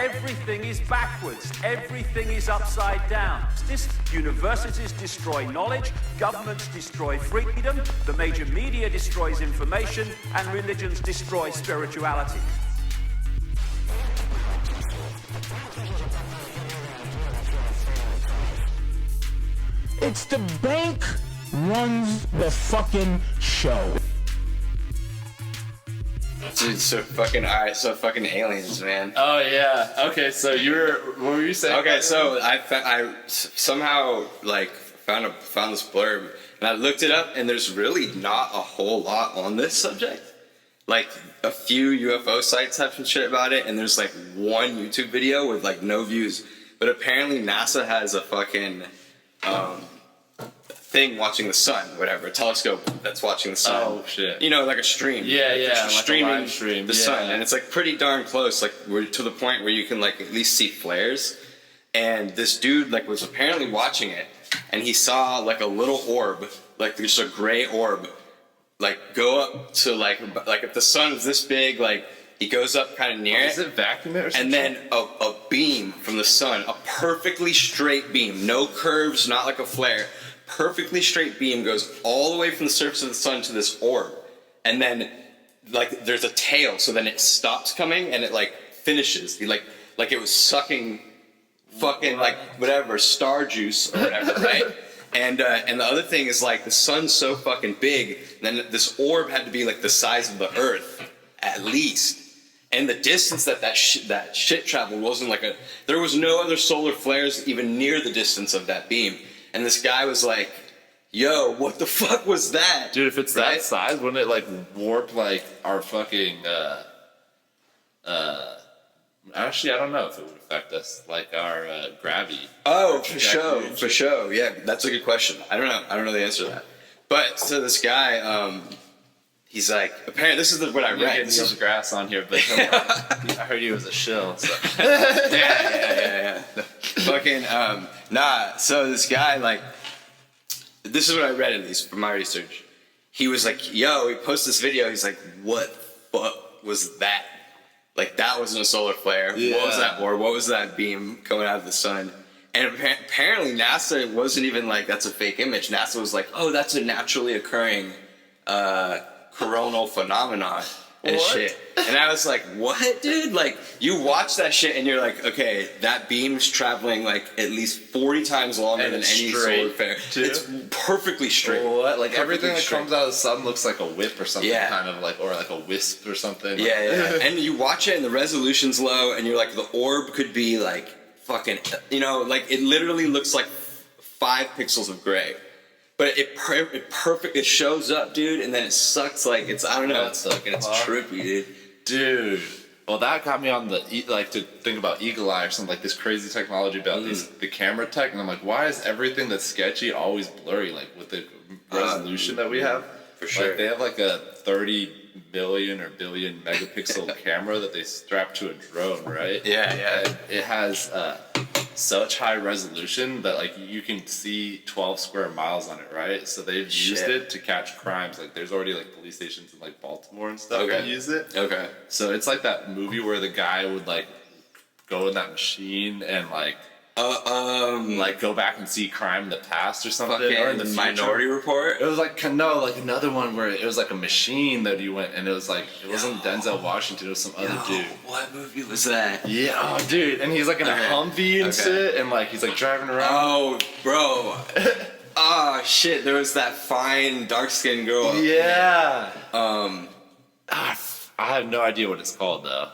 everything is backwards. Everything is upside down. Universities destroy knowledge, governments destroy freedom, the major media destroys information, and religions destroy spirituality. It's the bank runs the fucking show. Dude, so fucking aliens, man. Oh yeah. Okay, so what were you saying? Okay, so I somehow like found this blurb, and I looked it up, and there's really not a whole lot on this subject. Like a few UFO sites have some shit about it, and there's like one YouTube video with like no views. But apparently NASA has a fucking thing watching the sun, whatever, a telescope that's watching the sun. Oh shit! You know, like a stream. Yeah, yeah, like streaming a live stream. the sun, and it's like pretty darn close. Like we're to the point where you can like at least see flares. And this dude like was apparently watching it, and he saw like a little orb, like just a gray orb, like go up to like if the sun is this big, like he goes up kind of near it. Is it vacuum it or something? And then a beam from the sun, a perfectly straight beam, no curves, not like a flare. Perfectly straight beam goes all the way from the surface of the sun to this orb, and then like there's a tail, so then it stops coming and it like finishes. He like it was sucking fucking like whatever star juice or whatever, right? And the other thing is like the sun's so fucking big, then this orb had to be like the size of the Earth at least. And the distance that shit traveled wasn't like there was no other solar flares even near the distance of that beam. And this guy was like, yo, what the fuck was that? Dude, if it's that size, wouldn't it like warp like our fucking actually I don't know if it would affect us, like our gravity. Oh, for sure. Yeah, that's a good question. I don't know the answer to that. But so this guy, he's like, apparently this is what I read. This is grass on here, but I heard he was a shill. So. Yeah. Fucking nah. So this guy, like, this is what I read at least from my research. He was like, yo, he posted this video. He's like, what fuck was that? Like, that wasn't a solar flare. Yeah. What was that orb? What was that beam coming out of the sun? And apparently NASA wasn't even like, that's a fake image. NASA was like, oh, that's a naturally occurring coronal phenomenon and shit. And I was like, what, dude? Like, you watch that shit and you're like, okay, that beam's traveling like at least 40 times longer than any solar flare. It's perfectly straight. What? Like everything that comes out of the sun looks like a whip or something, kind of like, or like a wisp or something. Yeah. And you watch it and the resolution's low, and you're like, the orb could be like fucking, you know, like it literally looks like 5 pixels of gray. But it shows up, dude, and then it sucks like it's, I don't know, it's trippy, dude. Well, that got me on to think about Eagle Eye or something, like this crazy technology about the camera tech, and I'm like, why is everything that's sketchy always blurry, like with the resolution that we have? For sure. Like, they have like a 30 million or billion megapixel camera that they strap to a drone, right? Yeah. And it has such high resolution that like you can see 12 square miles on it, right? So they've used it to catch crimes. Like there's already like police stations in like Baltimore and stuff that use it. Okay. So it's like that movie where the guy would like go in that machine and like go back and see crime in the past or something. Or in the Minority Report? It was like another one where it was like a machine that he went, and it was like it wasn't Denzel Washington, it was some other dude. What movie was that? Yeah, oh dude, and he's like in a Humvee and shit, and like he's like driving around. Oh, bro. Oh shit, there was that fine dark-skinned girl. Yeah. I have no idea what it's called though.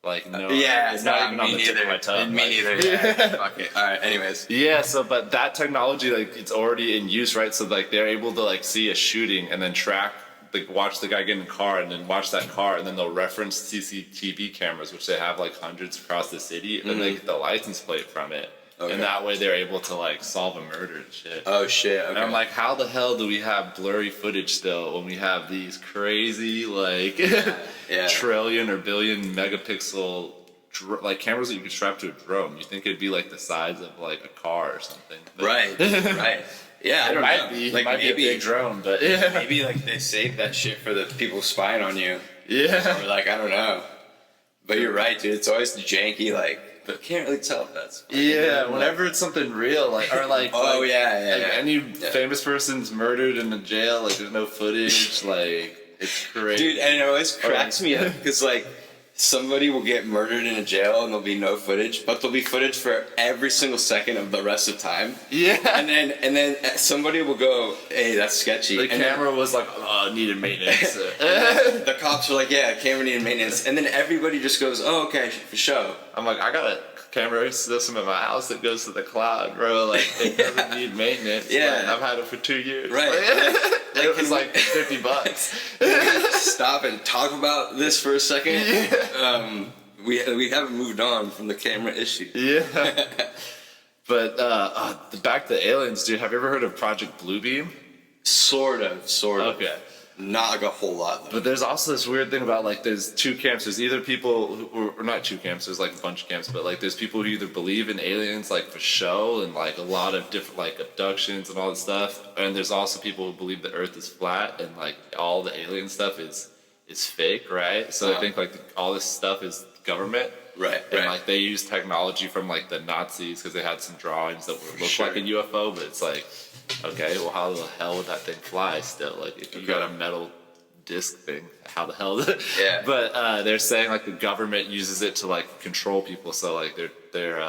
Like no, it's not even on the tip of my tongue. Me neither. Yeah. Fuck it. All right. Anyways. Yeah. So, but that technology, like, it's already in use, right? So, like, they're able to like see a shooting and then track, like, watch the guy get in a car and then watch that car, and then they'll reference CCTV cameras, which they have like hundreds across the city, and then they get the license plate from it. Okay. And that way they're able to like solve a murder and shit. Oh shit. Okay. And I'm like, how the hell do we have blurry footage still when we have these crazy like trillion or billion megapixel like cameras that you could strap to a drone? You think it'd be like the size of like a car or something? But right. Yeah, I don't know. Like might be a big drone, but maybe like they saved that shit for the people spying on you. Yeah. Or like, I don't know. But you're right, dude. It's always the janky, like, but can't really tell if that's. Yeah, whenever it's something real, like, or like. Oh, like, yeah. Like any famous person's murdered in a jail, like, there's no footage, like, it's crazy. Dude, and it always cracks me up because, like, somebody will get murdered in a jail and there'll be no footage, but there'll be footage for every single second of the rest of time. Yeah. And then somebody will go, "Hey, that's sketchy." The and camera was like, oh, needed maintenance. the cops were like, "Yeah, camera needed maintenance," and then everybody just goes, "Oh, okay, for show." I'm like, I got a camera system in my house that goes to the cloud, bro. Like, it doesn't need maintenance. Yeah. Like, I've had it for 2 years. Right. It was like $50. Stop and talk about this for a second. Yeah. We haven't moved on from the camera issue. Yeah. But back to aliens, dude. Have you ever heard of Project Bluebeam? Sort of. Okay. Not like a whole lot, though. But there's also this weird thing about, like, there's two camps. There's either people who, or not two camps, there's like a bunch of camps, but like there's people who either believe in aliens, like, for show and like a lot of different, like, abductions and all this stuff. And there's also people who believe the earth is flat and like all the alien stuff is fake, right? So I think like all this stuff is government. Right. And like they use technology from like the Nazis because they had some drawings that would look like a UFO, but it's like, okay, well, how the hell would that thing fly still? Like, if you got a metal disc thing, how the hell? Yeah. But they're saying like the government uses it to like control people. So like they're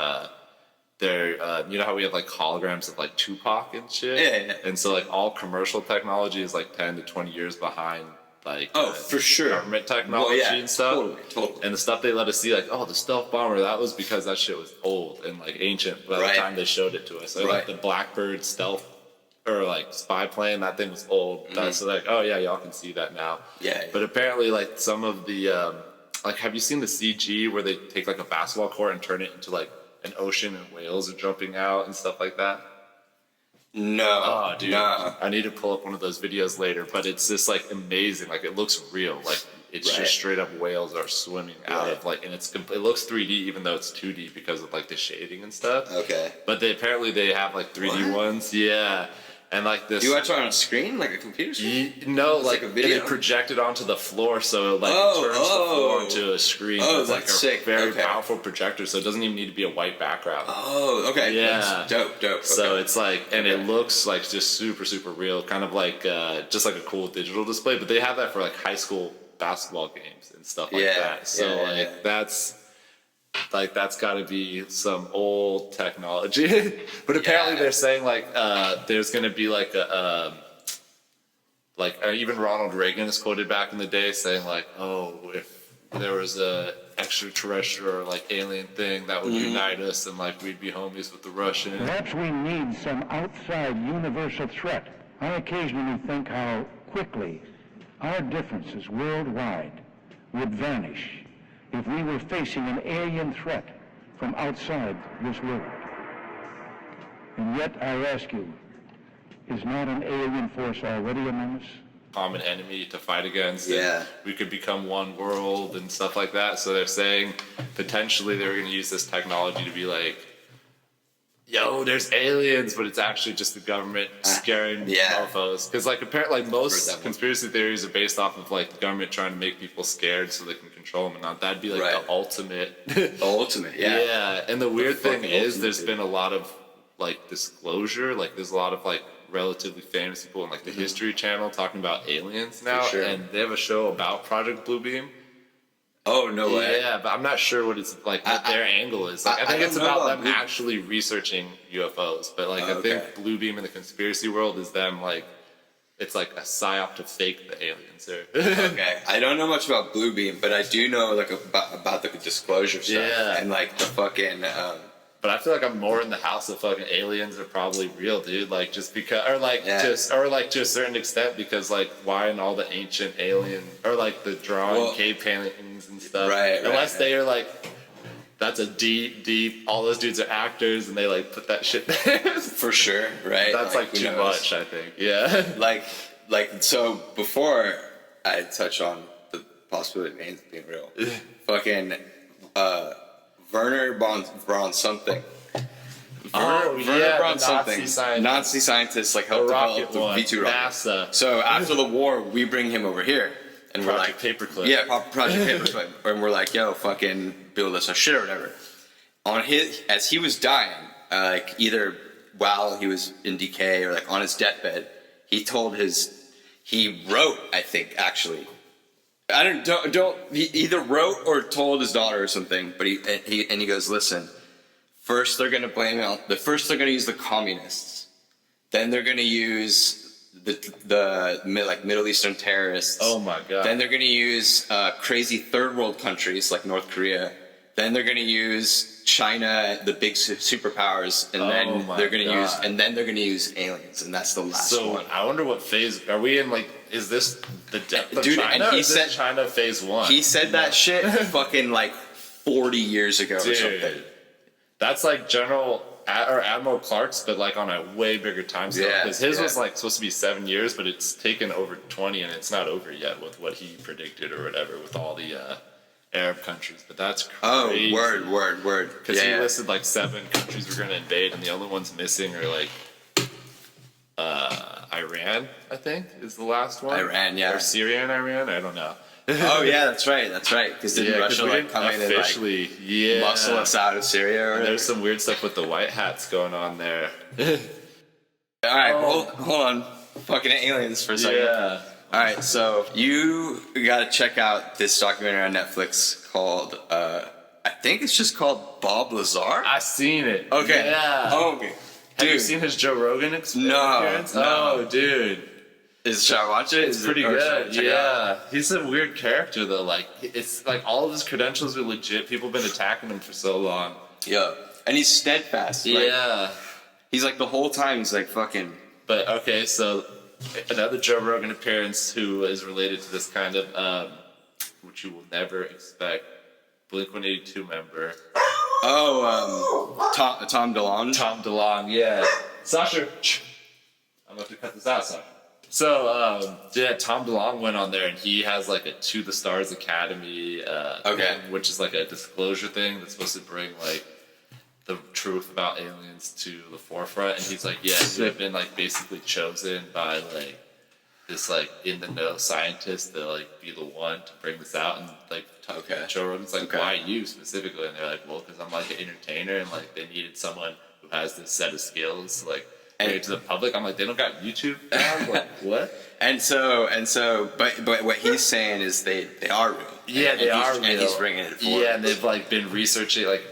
you know how we have like holograms of like Tupac and shit. Yeah. And so like all commercial technology is like 10 to 20 years behind. Like for sure, government technology and stuff. Totally. And the stuff they let us see, like, oh, the stealth bomber, that was because that shit was old and like ancient by the time they showed it to us. So like the Blackbird stealth or like spy plane, that thing was old. So like, oh yeah, y'all can see that now. Yeah. But apparently, like some of the like, have you seen the CG where they take like a basketball court and turn it into like an ocean and whales are jumping out and stuff like that? No. Oh, dude. Nah. I need to pull up one of those videos later, but it's just like amazing. Like it looks real. Like it's just straight up whales are swimming out of like, and it looks 3D even though it's 2D because of like the shading and stuff. Okay. But apparently they have like 3D ones. Yeah. And like this. Do you watch it on a screen, like a computer screen? No, like a video. it projected onto the floor, so it like turns the floor into a screen. Oh, it's like that's a sick. very powerful projector, so it doesn't even need to be a white background. Oh, okay. Yeah, that's dope. So it's like, and it looks like just super, super real, kind of like just like a cool digital display. But they have that for like high school basketball games and stuff like that. So that's got to be some old technology. But apparently they're saying like there's going to be like a even Ronald Reagan is quoted back in the day saying like, oh, if there was a extraterrestrial or like alien thing that would unite us and like we'd be homies with the Russians. Perhaps we need some outside universal threat. I occasionally think how quickly our differences worldwide would vanish if we were facing an alien threat from outside this world. And yet, I ask you, is not an alien force already among us? Common enemy to fight against. Yeah. And we could become one world and stuff like that. So they're saying potentially they're going to use this technology to be like, yo, there's aliens, but it's actually just the government scaring mofos. Because like apparently like most conspiracy theories are based off of like the government trying to make people scared so they can control them and not. That'd be like the ultimate. Yeah. And the weird thing is there's been a lot of like disclosure. Like there's a lot of like relatively famous people on like the History Channel talking about aliens now. And they have a show about Project Bluebeam. Oh, no way. Yeah, but I'm not sure what it's like, what their angle is. Like, I think it's about them actually researching UFOs. But, like, I think Bluebeam in the conspiracy world is them, like, it's like a psyop to fake the aliens. Okay. I don't know much about Bluebeam, but I do know, like, about the disclosure stuff. Yeah. And, like, the fucking... But I feel like I'm more in the house of fucking aliens are probably real, dude. Like, just because, or like, to a certain extent, because, like, why in all the ancient alien, or like the drawing cave paintings and stuff. Unless they are like, that's a deep, all those dudes are actors and they like put that shit there. For sure, right? That's like too much, I think. Yeah. Like, so before I touch on the possibility of aliens being real, fucking, Werner Braun something. Werner Braun something. Nazi scientist like helped develop the V2 rocket. NASA. So after the war, we bring him over here, and we're like, Paperclip. Yeah, Project Paperclip, and we're like, yo, fucking build us a shit or whatever. As he was dying, like either while he was in decay or like on his deathbed, he wrote, I think actually, he either wrote or told his daughter or something, but he goes, listen, first they're gonna use the communists, then they're gonna use the Middle Eastern terrorists. Oh my god. Then they're gonna use crazy third world countries like North Korea. Then they're gonna use China, the big superpowers, and then they're gonna use aliens, and that's the last one. I wonder what phase are we in? Like, is this the depth of China? And he said China phase 1. He said that shit fucking like 40 years ago or something. That's like Admiral Clark's, but like on a way bigger time scale. Because his was like supposed to be 7 years, but it's taken over 20, and it's not over yet with what he predicted or whatever with all the Arab countries. But that's crazy. Oh, word. Because he listed like 7 countries we're going to invade, and the only ones missing are like Iran, I think, is the last one. Iran, yeah. Or Syria and Iran, I don't know. Oh yeah, that's right. Because didn't Russia like come in and like muscle us out of Syria? Or there's some weird stuff with the white hats going on there. All right, hold on, fucking aliens for a second. Yeah. All right, so you gotta check out this documentary on Netflix called I think it's just called Bob Lazarre. I seen it. Okay. Yeah. Oh, okay. Have you seen his Joe Rogan appearance? No. Oh, dude. Should I watch it? It's pretty good. Yeah. He's a weird character though. Like, it's like all of his credentials are legit. People have been attacking him for so long. Yeah. And he's steadfast. Yeah. He's like the whole time he's like fucking. But okay, so another Joe Rogan appearance who is related to this kind of, which you will never expect, Blink-182 member. Oh, Tom DeLonge. Tom DeLonge, yeah. Sasha, I'm going to cut this out, Sasha. So, Tom DeLonge went on there, and he has like a To the Stars Academy, thing, which is like a disclosure thing that's supposed to bring like the truth about aliens to the forefront. And he's like, they've been like basically chosen by like this like in the know scientist to like be the one to bring this out. And like Joe Rogan's like, why you specifically? And they're like, well, because I'm like an entertainer, and like they needed someone who has this set of skills like. And to the public, I'm like, they don't got YouTube now? Like, what? And but what he's saying is they are real. Yeah, they are real. And he's bringing it forward. Yeah, and they've like been researching, like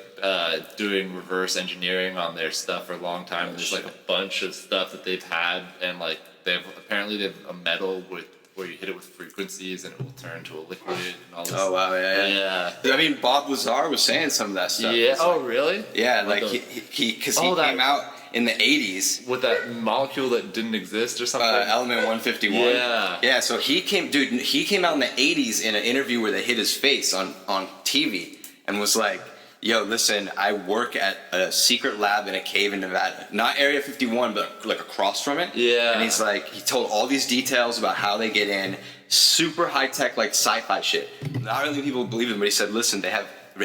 doing reverse engineering on their stuff for a long time. And there's like a bunch of stuff that they've had, and like they've a metal with where you hit it with frequencies and it will turn to a liquid and all this. Oh wow, yeah. I mean, Bob Lazar was saying some of that stuff. Yeah. Oh, really? Yeah, like he came out in the 80s with that molecule that didn't exist or something. Element 151. Yeah. So he came out in the 80s in an interview where they hit his face on TV and was like, "Yo, listen, I work at a secret lab in a cave in Nevada, not Area 51, but like across from it." Yeah. And he's like, he told all these details about how they get in, super high tech, like sci-fi shit. Not really people believe him, but he said, "Listen,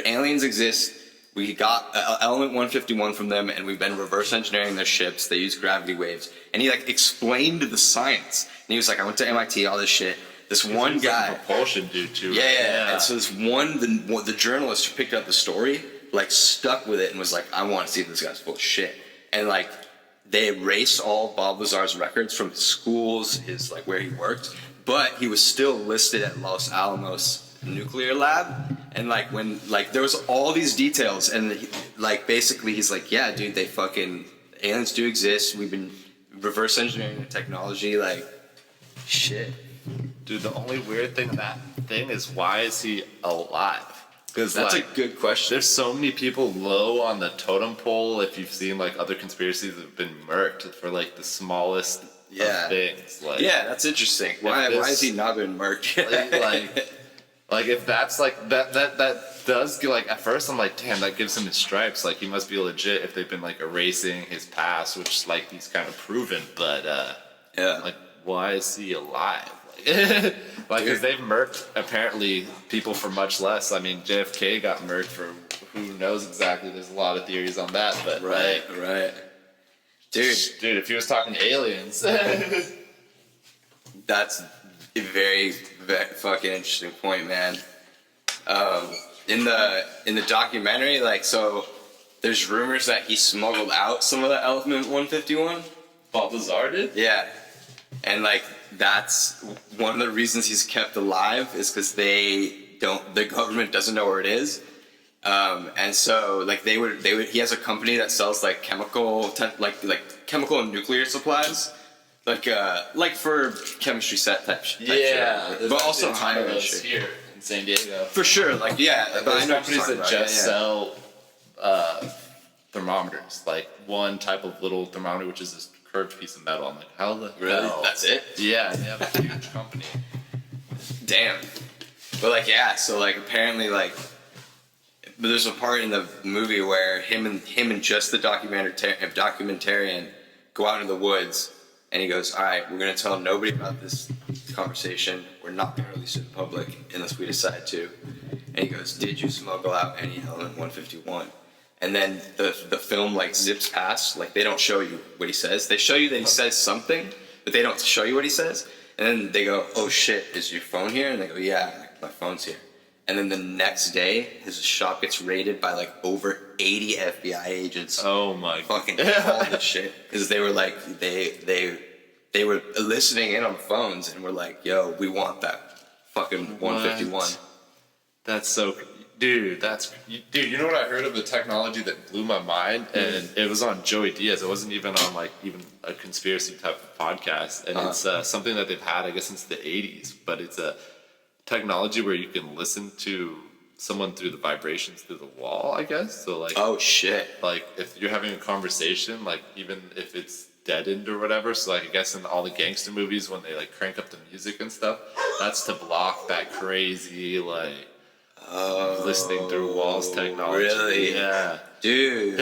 aliens exist. We got Element 151 from them, and we've been reverse engineering their ships. They use gravity waves." And he like explained the science. And he was like, "I went to MIT, all this shit." This one guy, like a propulsion dude too. Yeah. And so this the journalist who picked up the story, like stuck with it and was like, "I want to see if this guy's full of shit." And like they erased all Bob Lazar's records from his schools, his like where he worked, but he was still listed at Los Alamos nuclear lab. And like when like there was all these details, and like basically he's like, "Yeah, dude, they fucking aliens do exist. We've been reverse engineering the technology, like shit." Dude, the only weird thing about that thing is, why is he alive? Because that's like, a good question. There's so many people low on the totem pole. If you've seen like other conspiracies that have been murked for like the smallest of things. Like, yeah, that's interesting. Why has he not been murked? like if that's like that does get like, at first I'm like, damn, that gives him his stripes. Like he must be legit if they've been like erasing his past, which like he's kind of proven. But like why is he alive? Like, because they've murked apparently people for much less. I mean, JFK got murked for who knows exactly. There's a lot of theories on that, but right. Dude, if he was talking aliens, that's very, fucking interesting point, man. In the documentary, like, so there's rumors that he smuggled out some of the Element 151. Lazarre did? Yeah, and like that's one of the reasons he's kept alive is because the government doesn't know where it is. And so, like, they would. He has a company that sells like chemical and nuclear supplies, like for chemistry set type shit. But also high end shit here in San Diego. For sure, like but There's I know companies that just sell thermometers, like one type of little thermometer, which is this curved piece of metal. I'm like, how the hell? That's it? Yeah, they have a huge company. Damn. But like, yeah, so like apparently like. But there's a part in the movie where him and just the documentarian go out in the woods, and he goes, "All right, we're gonna tell nobody about this conversation. We're not gonna release it to the public unless we decide to." And he goes, "Did you smuggle out any Element 151?" And then the film like zips past, like they don't show you what he says. They show you that he says something, but they don't show you what he says. And then they go, "Oh shit, is your phone here?" And they go, "Yeah, my phone's here." And then the next day, his shop gets raided by like over 80 FBI agents. Oh my fucking all this shit because they were like they were listening in on phones and were like, "Yo, we want that fucking 151." That's so, dude. You know what I heard of a technology that blew my mind, and it was on Joey Diaz. It wasn't even on like even a conspiracy type of podcast, and it's something that they've had, I guess, since the 80s. But it's a technology where you can listen to someone through the vibrations through the wall, I guess. So like, oh shit, like if you're having a conversation, like even if it's deadened or whatever, so like I guess in all the gangster movies when they like crank up the music and stuff, that's to block that crazy like listening through walls technology. Really? Yeah, dude.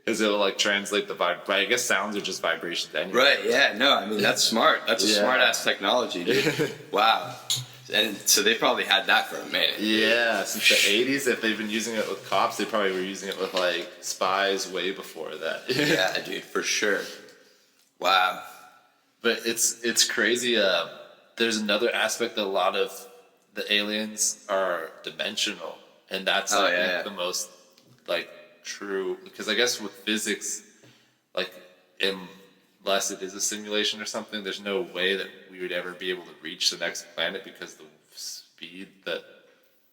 Because it'll like translate the vibe. I guess sounds are just vibrations anyway. Right, yeah, no, I mean, that's smart. That's a smart ass technology, dude. Wow. And so they probably had that for a minute. Yeah, since the 80s, if they've been using it with cops, they probably were using it with like spies way before that. Yeah, dude, for sure. Wow. But it's crazy. There's another aspect that a lot of the aliens are dimensional. And that's the most like true, because I guess with physics, like unless it is a simulation or something, there's no way that we would ever be able to reach the next planet because the speed that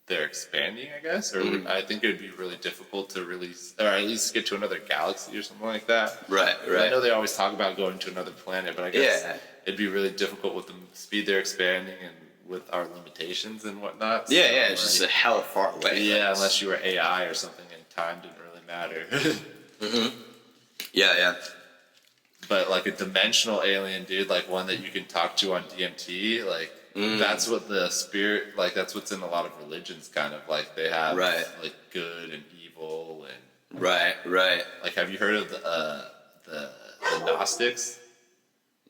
they're expanding, I guess, or I think it would be really difficult to release, or at least get to another galaxy or something like that. Right. I know they always talk about going to another planet, but I guess it'd be really difficult with the speed they're expanding and with our limitations and whatnot. Yeah, so, it's just a hell far away. Yeah, unless you were AI or something and time didn't really matter. Yeah. But like a dimensional alien, dude, like one that you can talk to on DMT, like that's what the spirit, like that's what's in a lot of religions, kind of like they have like good and evil and right. Like, have you heard of the Gnostics?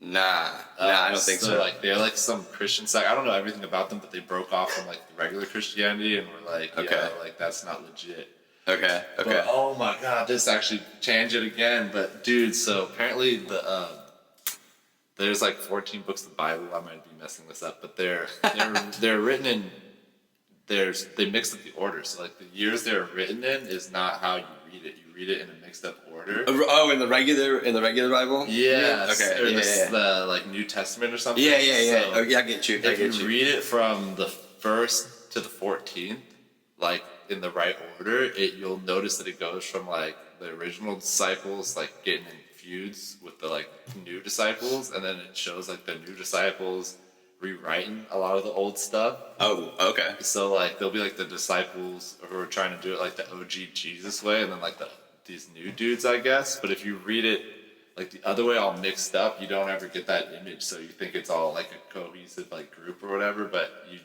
Nah, I don't think so. Like they're like some Christian sect. I don't know everything about them, but they broke off from like the regular Christianity and were like, like that's not legit. Okay. But, oh my god, this actually changed it again. But dude, so apparently there's like 14 books of the Bible. I might be messing this up, but they're written in they mixed up the order. So like the years they're written in is not how you read it. You read it in a mixed up order. Oh, in the regular Bible? Yeah. Okay. Or the like New Testament or something. Yeah. So I get you. If you read it from the 1st to the 14th, like in the right order, you'll notice that it goes from like the original disciples like getting in feuds with the like new disciples, and then it shows like the new disciples rewriting a lot of the old stuff. Oh, okay. So like there'll be like the disciples who are trying to do it like the OG Jesus way, and then like these new dudes, I guess. But if you read it like the other way, all mixed up, you don't ever get that image. So you think it's all like a cohesive like group or whatever, but you.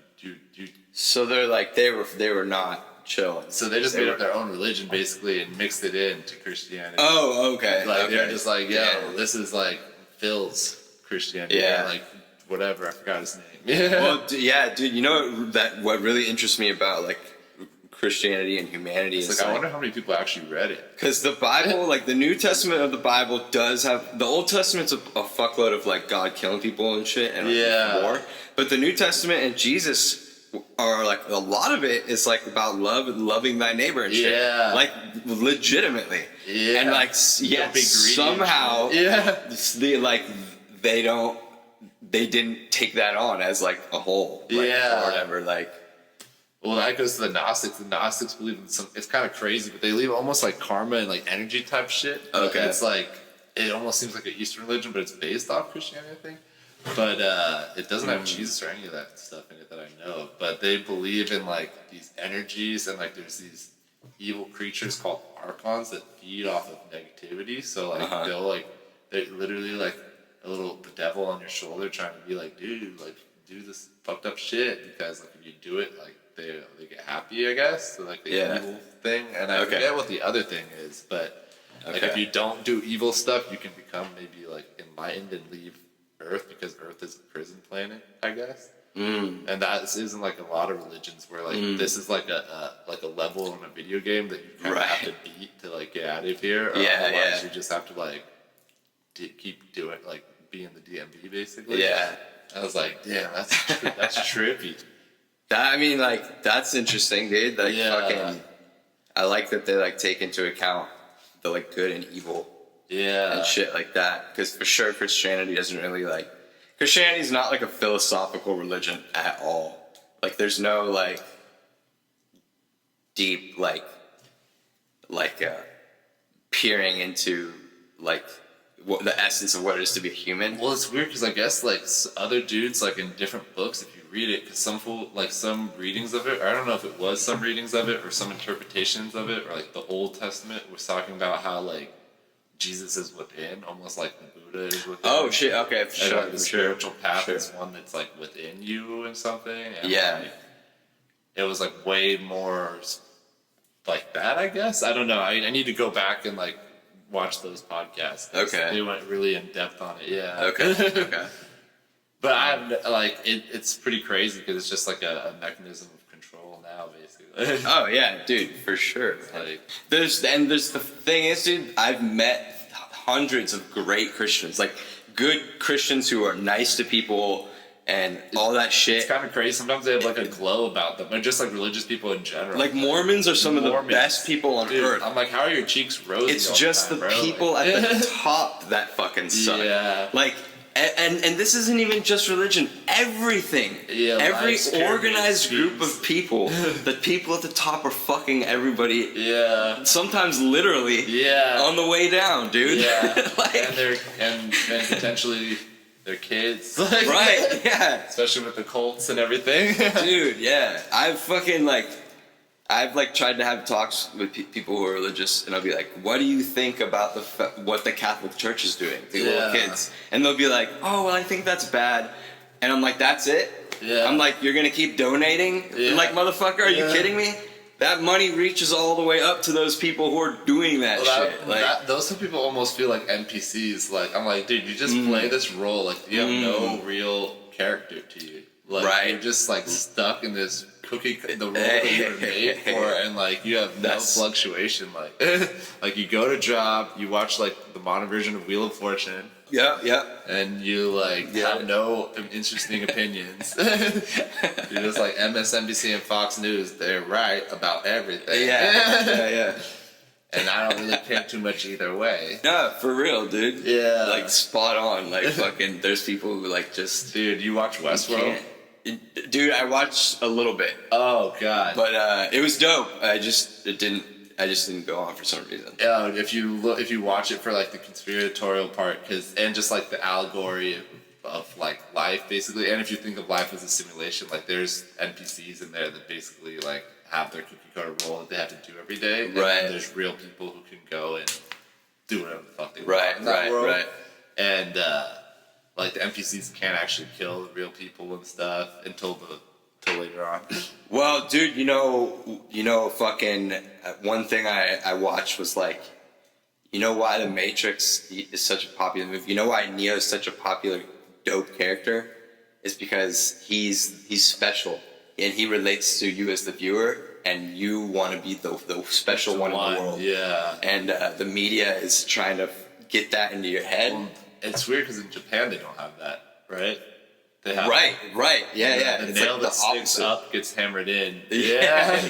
So they're like they were not chill. So they just made up their own religion basically and mixed it into Christianity. Oh, okay. Like they're just like, this is like Phil's Christianity. Yeah. Or like whatever, I forgot his name. Well, dude, you know what really interests me about like Christianity and humanity. It's like, I wonder how many people actually read it. Because the Bible, like the New Testament of the Bible does have, the Old Testament's a fuckload of like God killing people and shit and like, war. But the New Testament and Jesus are like, a lot of it is like about love and loving thy neighbor and shit. Yeah. Like legitimately. Yeah. And like, yeah, somehow they didn't take that on as like a whole. Like, or whatever. Like, well, that goes to the Gnostics. The Gnostics believe in some, it's kind of crazy, but they believe almost like karma and like energy type shit. Okay. It's like, it almost seems like an Eastern religion, but it's based off Christianity, I think. But it doesn't have Jesus or any of that stuff in it that I know of. But they believe in like these energies, and like there's these evil creatures called archons that feed off of negativity. So like they're literally like the devil on your shoulder trying to be like, dude, like do this fucked up shit, because like if you do it, like they get happy, I guess. So like the evil thing, and I forget what the other thing is, but like if you don't do evil stuff, you can become maybe like enlightened and leave Earth, because Earth is a prison planet, I guess. And that isn't like a lot of religions where like this is like a level in a video game that you kind of have to beat to like get out of here, or otherwise you just have to like keep doing like be in the DMV basically. Yeah, I was like, damn, that's trippy. That, I mean, like that's interesting, dude. Like fucking, I like that they like take into account the like good and evil. And shit like that, because for sure Christianity doesn't really like, Christianity is not like a philosophical religion at all. Like there's no like deep like peering into like what the essence of what it is to be a human. Well, it's weird because I guess like other dudes like in different books, if you read it, because some readings of it, or I don't know if it was some readings of it or some interpretations of it, or like the Old Testament was talking about how like Jesus is within, almost like the Buddha is within. Oh shit! Okay, for sure. Like the spiritual path is one that's like within you and something. And like, it was like way more like that, I guess. I don't know. I need to go back and like watch those podcasts. Okay. They went really in depth on it. Yeah. Okay. Okay. But I'm like it's pretty crazy because it's just like a mechanism of control now, basically. Oh yeah, dude, for sure. Like, there's the thing is, dude, I've met hundreds of great Christians, like good Christians who are nice to people and all that shit. It's kind of crazy. Sometimes they have like a glow about them, or just like religious people in general. Like Mormons are some of the best people on earth. I'm like, how are your cheeks rosy? It's just the people at the top that fucking suck. Yeah. Like. And this isn't even just religion. Everything. Yeah, every organized group of people, the people at the top are fucking everybody. Yeah. Sometimes literally. Yeah. On the way down, dude. Yeah. Like, and potentially their kids. Like, right. Yeah. Especially with the cults and everything. Dude. Yeah. I've tried to have talks with people who are religious, and I'll be like, "What do you think about what the Catholic Church is doing to little kids?" And they'll be like, "Oh, well, I think that's bad." And I'm like, "That's it?" Yeah. I'm like, "You're gonna keep donating?" Yeah. Like, motherfucker, are you kidding me? That money reaches all the way up to those people who are doing that shit. Like, those people almost feel like NPCs. Like, I'm like, dude, you just play this role. Like, you have no real character to you. Like, you're just like stuck in this the role that you were made for, and like you have no fluctuation. Like you go to job, you watch like the modern version of Wheel of Fortune. Yeah. And you like have no interesting opinions. You're just like MSNBC and Fox News. They're right about everything. Yeah. And I don't really care too much either way. No, for real, dude. Yeah. Like spot on. Like fucking. There's people who like just. Dude, you watch Westworld? Dude, I watched a little bit. Oh god! But it was dope. I just didn't go on for some reason. Yeah, if you watch it for like the conspiratorial part, and just like the allegory of like life basically, and if you think of life as a simulation, like there's NPCs in there that basically like have their cookie cutter role that they have to do every day. And then there's real people who can go and do whatever the fuck they want in that world. Right. And like the NPCs can't actually kill the real people and stuff until later on. Well, dude, you know, fucking one thing I watched was like, you know why The Matrix is such a popular movie? You know why Neo is such a popular, dope character? It's because he's special and he relates to you as the viewer. and you want to be the special one in the world. Yeah. And the media is trying to get that into your head. Well, it's weird because in Japan they don't have that, right? They have Right. Yeah. The It's nail like that the sticks opposite. up gets hammered in. Yeah.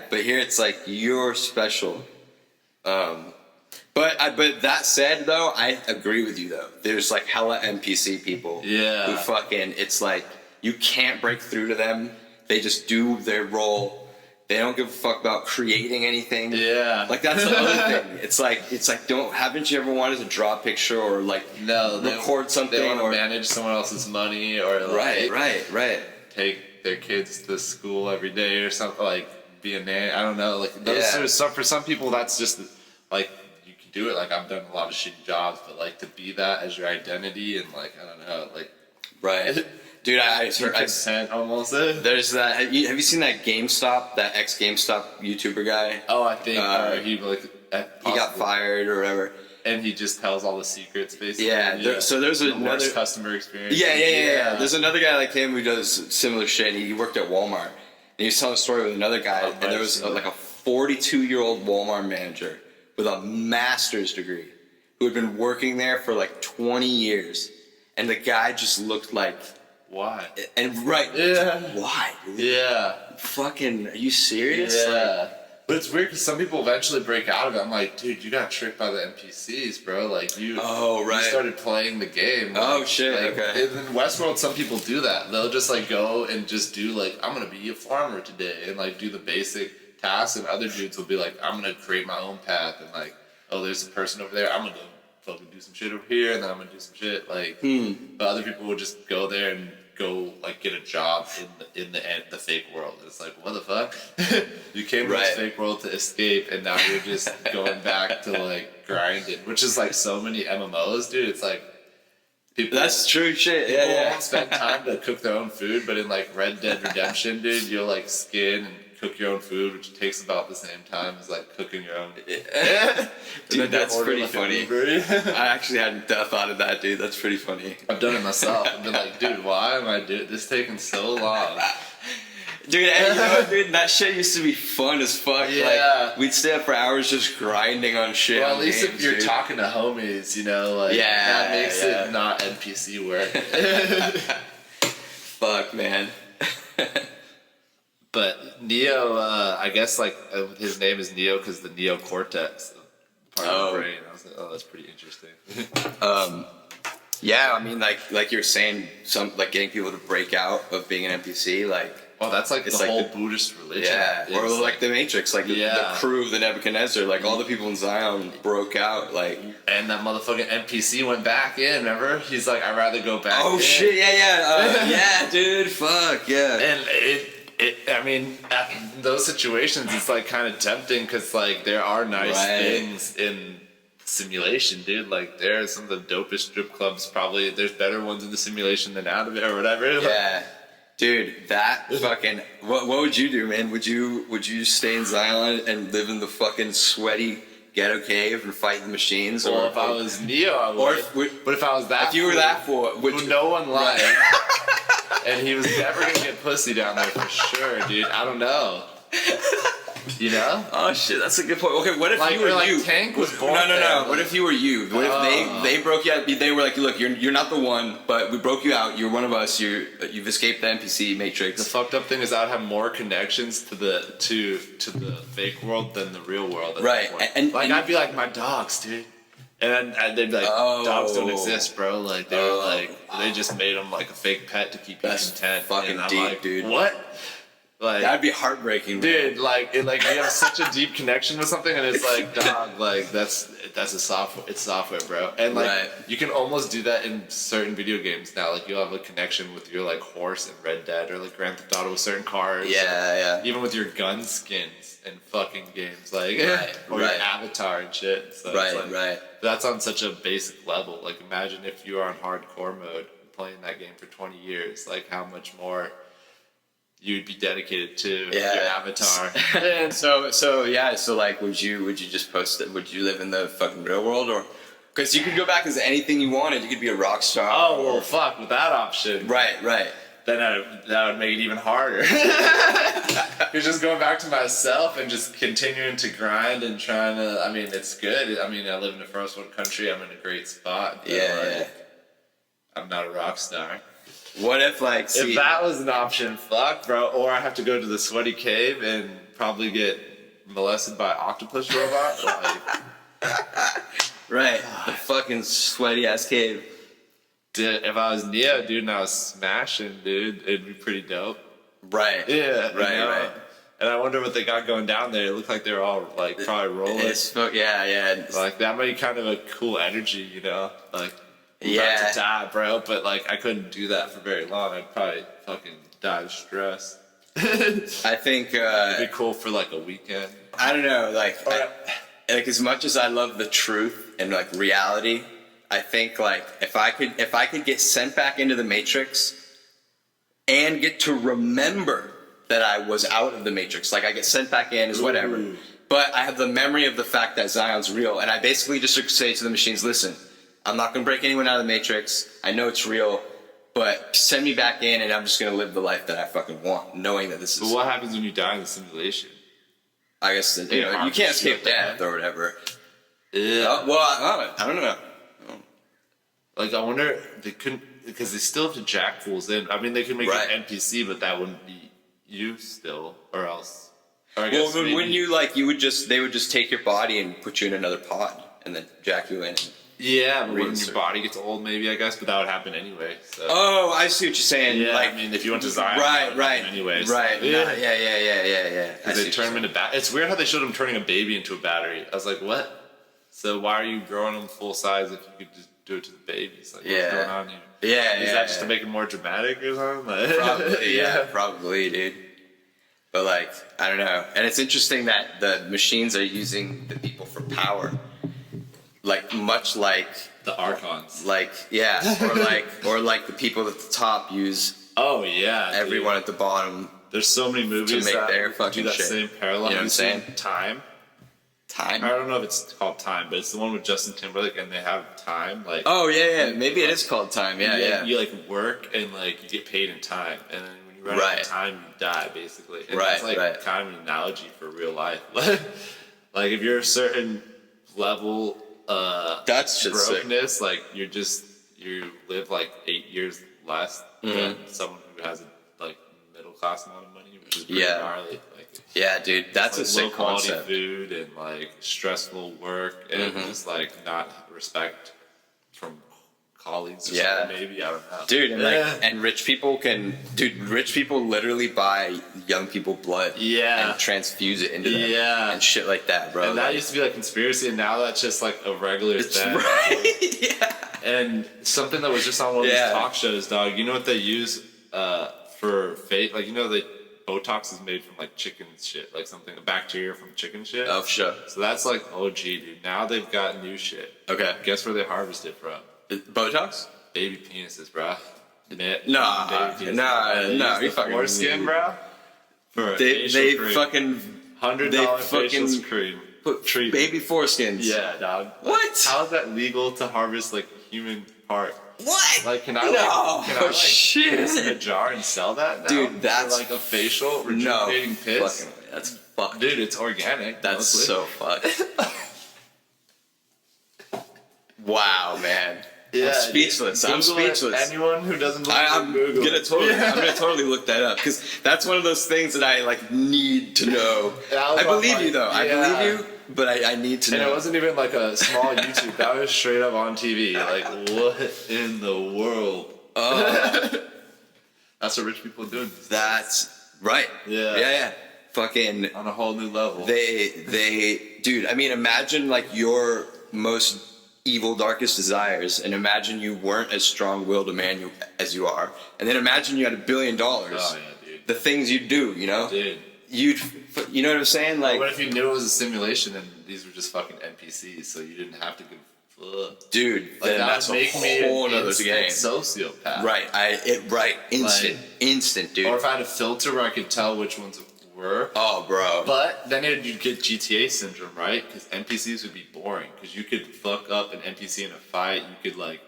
But here it's like you're special. But that said, though, I agree with you, though. There's like hella NPC people Yeah. who fucking, it's like, you can't break through to them. They just do their role. They don't give a fuck about creating anything. Yeah. Like, that's the other thing. It's like, haven't you ever wanted to draw a picture or like record something? They want to or manage someone else's money or like Right. take their kids to school every day or something, like be a nanny. I don't know. Like those sort of stuff, for some people, that's just like, you can do it. Like I've done a lot of shitty jobs, but like to be that as your identity and like, I don't know, like. Right. Dude, I consent almost. There's that. Have you seen that GameStop, that ex-GameStop YouTuber guy? Oh, I think he got fired or whatever, and he just tells all the secrets basically. Yeah. So there's the another worst customer experience. Yeah. There's another guy like him who does similar shit. He worked at Walmart, and he was telling a story with another guy, and there was like a 42-year-old Walmart manager with a master's degree who had been working there for like 20 years, and the guy just looked like. Why? And why? Dude? Yeah. Fucking, are you serious? Yeah. Like, but it's weird because some people eventually break out of it. I'm like, dude, you got tricked by the NPCs, bro. Like you started playing the game. Like, shit. Okay. In Westworld, some people do that. They'll just like go and just do like, I'm gonna be a farmer today, and like do the basic tasks. And other dudes will be like, I'm gonna create my own path, and like, oh, there's a person over there. I'm gonna fucking do some shit over here, and then I'm gonna do some shit. Like, but other people will just go there and go like get a job in the fake world. It's like, what the fuck? You came to this fake world to escape, and now you're just going back to like grinding, which is like so many MMOs, dude. It's like people. That's true shit. People won't spend time to cook their own food, but in like Red Dead Redemption, dude, you'll like skin and cook your own food, which takes about the same time as like cooking your own. Dude, that's pretty like funny. I actually hadn't thought of that, dude. That's pretty funny. I've done it myself. I've been like, dude, why am I doing this? Taking so long. Dude, and you know, dude, that shit used to be fun as fuck. Yeah. Like, we'd stay up for hours just grinding on shit. Well, on at least games, if you're dude. talking to homies, you know, like that makes it not NPC work. Fuck, man. But Neo, I guess like his name is Neo because the neocortex part of the brain. I was like, oh, that's pretty interesting. Yeah, I mean, like you were saying, like getting people to break out of being an NPC, like. Oh, that's like it's the like whole Buddhist religion. Yeah, or like the Matrix, like the crew of the Nebuchadnezzar, like all the people in Zion broke out, like. And that motherfucking NPC went back in. Remember? He's like, I'd rather go back. Oh in. shit! Yeah, yeah, dude. Fuck yeah. And I mean, in those situations, it's like kind of tempting because like there are nice things in simulation, dude. Like there are some of the dopest strip clubs. Probably there's better ones in the simulation than out of it or whatever. Yeah, dude. That fucking. What would you do, man? Would you stay in Zion and live in the fucking sweaty ghetto cave and fight the machines? Well, or if I was Neo, I would. But if I was that, if you were that fool, who no one liked. And he was never gonna get pussy down there for sure, dude. I don't know. You know? Oh shit, that's a good point. Okay, what if like, you were like you? Tank was born. No. There, what if you were you? What if they broke you out? They were like, look, you're not the one, but we broke you out. You're one of us. You've escaped the NPC Matrix. The fucked up thing is I'd have more connections to the fake world than the real world. Right, and I'd be like my dogs, dude. And they'd be like, dogs don't exist, bro. Like they were like, they just made them like a fake pet to keep you content. Fucking and I'm deep, like, dude. What? Like that'd be heartbreaking, dude. Like you have such a deep connection with something, and it's like, dog, like that's a software. It's software, bro. And like you can almost do that in certain video games now. Like you'll have a connection with your like horse in Red Dead or like Grand Theft Auto with certain cars. Yeah. Even with your gun skins in fucking games, like or your avatar and shit. So right. That's on such a basic level. Like imagine if you are on hardcore mode playing that game for 20 years. Like how much more you'd be dedicated to your avatar. And so like, would you just post it? Would you live in the fucking real world, or because you could go back as anything you wanted? You could be a rock star. Oh well, fuck with that option. Right. then that would make it even harder. You're just going back to myself and just continuing to grind and trying to. I mean, it's good. I mean, I live in a first world country. I'm in a great spot. But Yeah. I'm not a rock star. What if, like, If that was an option, fuck, bro. Or I have to go to the sweaty cave and probably get molested by an octopus robot. right, the fucking sweaty ass cave. Dude, if I was Neo, dude, and I was smashing, dude, it'd be pretty dope. Right. Yeah. Right. And I wonder what they got going down there. It looked like they were all like probably rolling. Yeah. Like that might be kind of a cool energy, you know? Like I'm Yeah. about to die, bro. But like I couldn't do that for very long. I'd probably fucking die of stress. I think It'd be cool for like a weekend. I don't know, like as much as I love the truth and like reality, I think like if I could get sent back into the Matrix and get to remember that I was out of the Matrix, like I get sent back in is whatever. Ooh. But I have the memory of the fact that Zion's real, and I basically just say to the machines, listen, I'm not gonna break anyone out of the Matrix. I know it's real, but send me back in and I'm just gonna live the life that I fucking want, knowing that this is. But what happens when you die in the simulation? I guess that, you can't escape death or whatever. Yeah. Well, I don't know. Like I wonder they couldn't because they still have to jack fools in. I mean, they could make Right. an NPC, but that wouldn't be you still, or else. Or I Well, guess when maybe- you they would just take your body and put you in another pod and then jack you in. Yeah, but when your Reinsert. body gets old, maybe I guess, but that would happen anyway. So. Oh, I see what you're saying. Yeah, like, I mean, if you went to Zion, that would right, happen anyways. right. Yeah. Nah, yeah. I Because see they what turn you're them into It's weird how they showed him turning a baby into a battery. I was like, what? So why are you growing them full size if you could just do it to the babies? Like, Yeah. what's going on here? Yeah, Is that just to make it more dramatic or something? Like, Probably, probably, dude. But like, I don't know. And it's interesting that the machines are using the people for power. Like much like The Archons. or like the people at the top use Oh, yeah. dude. everyone at the bottom. There's so many movies make that their do fucking that shit. same parallel. You know what I'm saying? Time. Time. I don't know if it's called Time, but it's the one with Justin Timberlake, and they have time. Like, Oh yeah. Maybe it is called time. Yeah. You like work and like you get paid in time, and then when you run out Right. of time, you die basically. And Right, that's like right. kind of an analogy for real life. Like if you're a certain level, That's just sick. brokenness, like you live like 8 years less Mm-hmm. than someone who has a like middle class amount of money, which is pretty Yeah. gnarly. Like, Yeah, dude. That's a like sick low quality concept. food and like stressful work and Mm-hmm. just like not respect from colleagues or Yeah. something, maybe I don't know. Dude, and Yeah. like, and rich people literally buy young people blood, Yeah. and transfuse it into them, Yeah. and shit like that, bro. And that Like, used to be like conspiracy, and now that's just like a regular it's thing. right, yeah. And something that was just on one of Yeah. these talk shows, dog. You know what they use for fake? Like, you know, Botox is made from like chicken shit, like a bacteria from chicken shit. Oh, for sure. So that's like OG, dude. Now they've got new shit. Okay. Guess where they harvest it from? Botox? Baby penises, bro. Nah, Baby penises. nah, They nah, use you the fucking foreskin, idiot. bro. For a They facial cream. fucking $100 facial fucking cream. put treatment. baby foreskins. Yeah, dog. What? How is that legal to harvest like a human part? What? Like, can I shit. piss in a jar and sell that now? Dude, that's For, like a facial No, rejuvenating piss. fucking, that's fucked. Dude, it's organic. That's mostly. so fucked. Wow, man. Yeah, I'm speechless. I'm Google it. speechless. Anyone who doesn't believe I'm Google gonna it. totally look that up because that's one of those things that I like need to know. That was I on believe my- you though. I yeah. believe you, but I need to And know. it wasn't even like a small YouTube. That was straight up on TV. Like, what in the world? That's what rich people are doing. That's right. Yeah. Fucking. On a whole new level. Dude. I mean, imagine like your most evil, darkest desires, and imagine you weren't as strong-willed a man as you are, and then imagine you had $1 billion. Oh, yeah, dude. The things you'd do, you know? Dude. You know what I'm saying? Like, What if you knew it was a simulation and these were just fucking NPCs, so you didn't have to give a fuck? dude, Like, then that that's would make a me whole an nother instant game. sociopath. Right, instant, dude. Or if I had a filter where I could tell which ones were. Oh, bro. But then you'd get GTA syndrome, right? Because NPCs would be boring. Because you could fuck up an NPC in a fight. You could like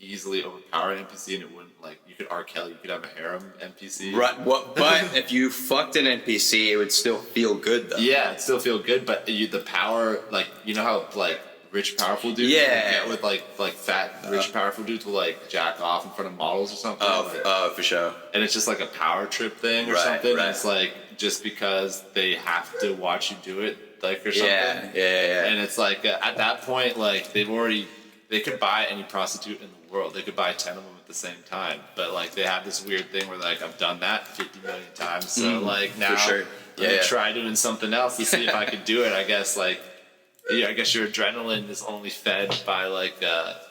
easily overpower an NPC, and it wouldn't like you could R. Kelly, you could have a harem NPC. Right. What? But if you fucked an NPC, it would still feel good though. Yeah, it'd still feel good, but the power, like you know how like rich powerful dudes get with like fat rich powerful dudes will like jack off in front of models or something. For sure. And it's just like a power trip thing or something. And it's like just because they have to watch you do it, like or something. Yeah. And it's like at that point, like they could buy any prostitute in the world. They could buy 10 of them at the same time. But like they have this weird thing where like I've done that 50 million times. So like now let me try doing something else to see if I could do it. I guess like I guess your adrenaline is only fed by like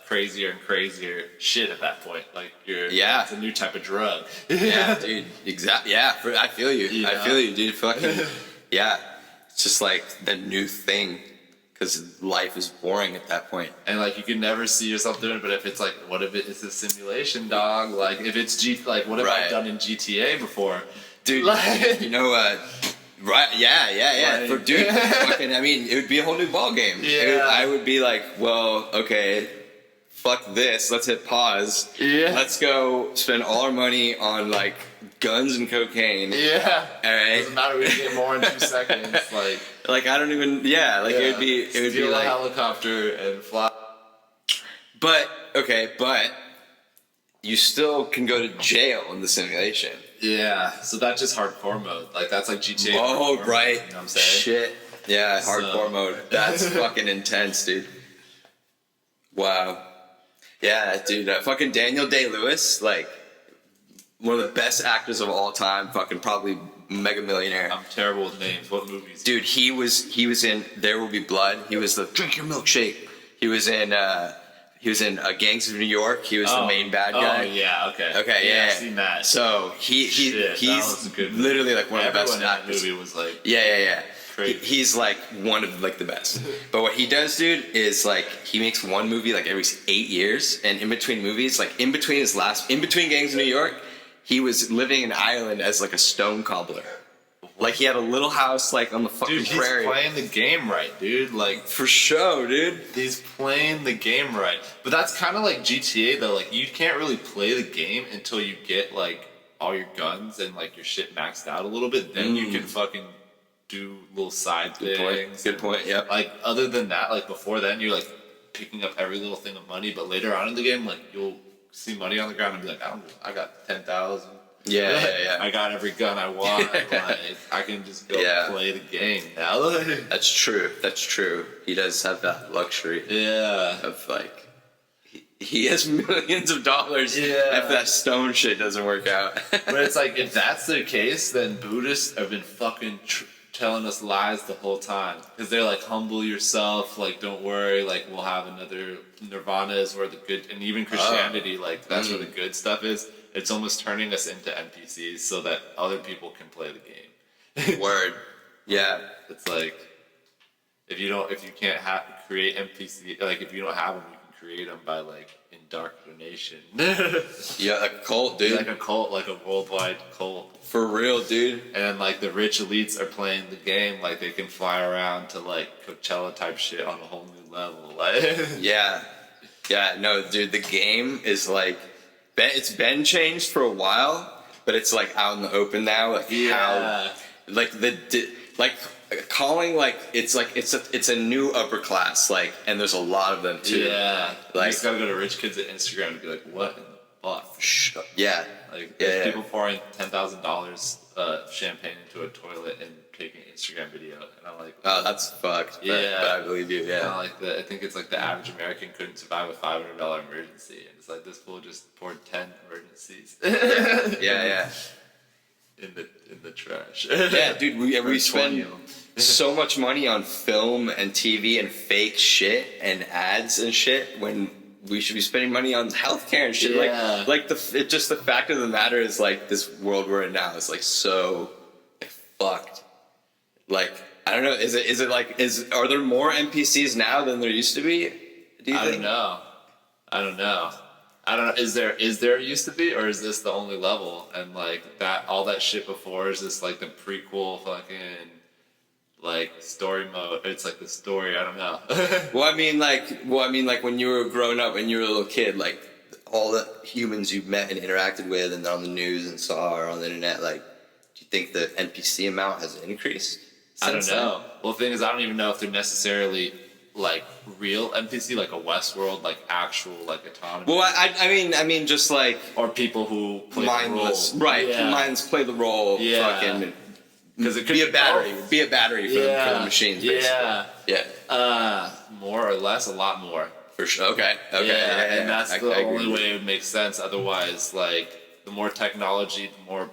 crazier and crazier shit at that point. Like it's a new type of drug. Yeah, dude. Exactly. Yeah, I feel you. Yeah. I feel you, dude. Fucking yeah. It's just like the new thing. Because life is boring at that point. And like you can never see yourself doing it, but if it's like, what if it's a simulation, dog? Like if it's what have I done in GTA before? Dude, like, you know, right, yeah. Like, For dude, fucking, I mean, it would be a whole new ball game. Yeah. I would be like, well, okay, fuck this, let's hit pause. Yeah. Let's go spend all our money on like guns and cocaine. Yeah. All right. Doesn't matter, we can get more in 2 seconds. Like I don't even, it would be Steal like a helicopter and fly. But you still can go to jail in the simulation. Yeah, so that's just hardcore mode. Like that's like GTA. Oh, hardcore right. Mode, you know what I'm saying? Shit. Yeah, hardcore mode. That's fucking intense, dude. Wow. Yeah, dude. Fucking Daniel Day-Lewis, like one of the best actors of all time. Fucking probably mega millionaire. I'm terrible with names. What movies? Dude, he was in There Will Be Blood. He was the drink your milkshake. He was in Gangs of New York. He was the main bad guy. Oh yeah, okay. Okay, yeah. I've seen that. So he's literally like one of the best actors. Movie was like Yeah. crazy. He's like one of like the best. But what he does, dude, is like he makes one movie like every 8 years, and in between movies, like in between Gangs of New York, he was living in Ireland as like a stone cobbler. Like he had a little house like on the fucking prairie. Dude, he's playing the game right, dude. Like for sure, dude. He's playing the game right. But that's kind of like GTA though. Like you can't really play the game until you get like all your guns and like your shit maxed out a little bit. Then you can fucking do little side things. Good point. Yep. Like other than that, like before then, you're like picking up every little thing of money. But later on in the game, like you'll see money on the ground and be like, I got 10,000. Yeah. I got every gun I want. Like, I can just go play the game now. That's true. He does have that luxury. Yeah. Of like, he has millions of dollars. Yeah. If that stone shit doesn't work out. But it's like, if that's the case, then Buddhists have been fucking telling us lies the whole time. Because they're like, humble yourself. Like, don't worry. Like, we'll have another Nirvana is where the good, and even Christianity, like, that's where the good stuff is. It's almost turning us into NPCs so that other people can play the game. Word. Yeah. It's like if you can't create NPC, like if you don't have them, you can create them by like indoctrination. Yeah, like a cult, dude. Like a cult, like a worldwide cult. For real, dude. And like the rich elites are playing the game, like they can fly around to like Coachella type shit on a whole new level. Like Yeah. No, dude. The game is like. It's been changed for a while, but it's like out in the open now. Like how, like calling like it's a new upper class. Like, and there's a lot of them too. Yeah, like you just gotta go to rich kids at Instagram and be like, what in the fuck? Yeah, like there's people pouring $10,000 champagne into a toilet and taking an Instagram video, and I'm like, oh, that's fucked. But I believe you. Yeah, like I think it's like the average American couldn't survive a $500 emergency, and it's like this fool just poured 10 emergencies. Yeah. In the trash. Yeah, dude, we spend so much money on film and TV and fake shit and ads and shit when we should be spending money on healthcare and shit. Yeah. Like the fact of the matter is like this world we're in now is like so fucked. Like I don't know. Are there more NPCs now than there used to be? Do you think? I don't know. Is there used to be, or is this the only level? And like that, all that shit before is this like the prequel fucking like story mode? It's like the story. I don't know. Well, I mean, like when you were growing up and you were a little kid, like all the humans you've met and interacted with and on the news and saw or on the internet, like, do you think the NPC amount has increased? I don't know. Well, the thing is, I don't even know if they're necessarily like real NPC, like a Westworld, like actual like autonomy. Well, I mean, just like or people who play mindless, the role. right? Yeah. Minds play the role. Yeah. Fucking. Because it could be a battery. both. Be a battery for the machines. Basically. Yeah. More or less, a lot more. For sure. Okay. Yeah, and that's the only way it would make sense. Otherwise, like, the more technology, the more